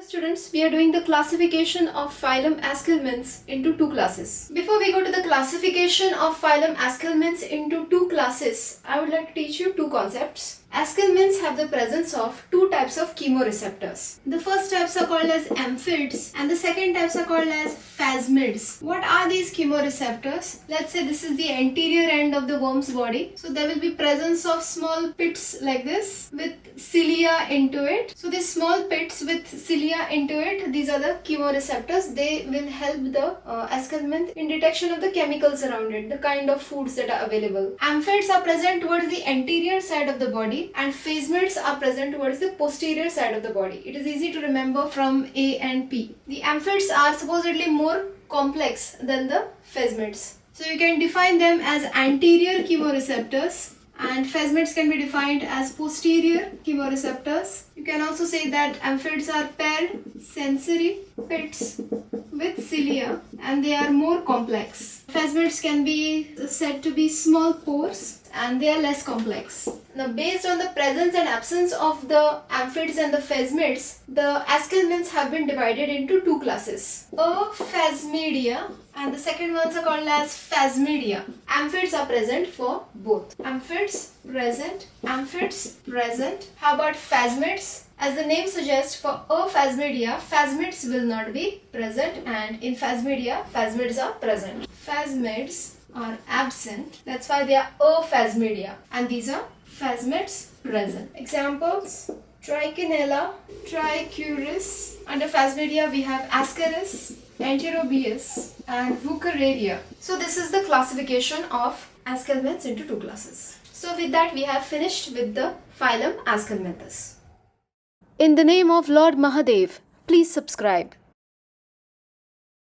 Students, we are doing the classification of Phylum Aschelminthes into two classes. Before we go to the classification of Phylum Aschelminthes into two classes, I would like to teach you two concepts. Aschelminthes have the presence of two types of chemoreceptors. The first types are called as amphids and the second types are called as phasmids. What are these chemoreceptors? Let's say this is the anterior end of the worm's body. So there will be presence of small pits like this with cilia into it. So these small pits with cilia into it, these are the chemoreceptors. They will help the Aschelminth in detection of the chemicals around it, the kind of foods that are available. Amphids are present towards the anterior side of the body and phasmids are present towards the posterior side of the body. It is easy to remember from A and P. The amphids are supposedly more complex than the phasmids. So you can define them as anterior chemoreceptors and phasmids can be defined as posterior chemoreceptors. You can also say that amphids are paired sensory pits with cilia and they are more complex. Phasmids can be said to be small pores and they are less complex. Now, based on the presence and absence of the amphids and the phasmids, the Aschelminthes have been divided into two classes. Phasmidia and the second ones are called as phasmidia. Amphids are present for both. Amphids present, amphids present. How about phasmids? As the name suggests, for phasmidia, phasmids will not be present and in phasmidia, phasmids are present. Phasmids are absent, that's why they are aphasmidia, and these are phasmids present. Examples: Trichinella, Trichuris. Under phasmidia we have Ascaris, Enterobius and Wuchereria. So this is the classification of Aschelminthes into two classes. So with that we have finished with the phylum Aschelminthes. In the name of Lord Mahadev, please subscribe.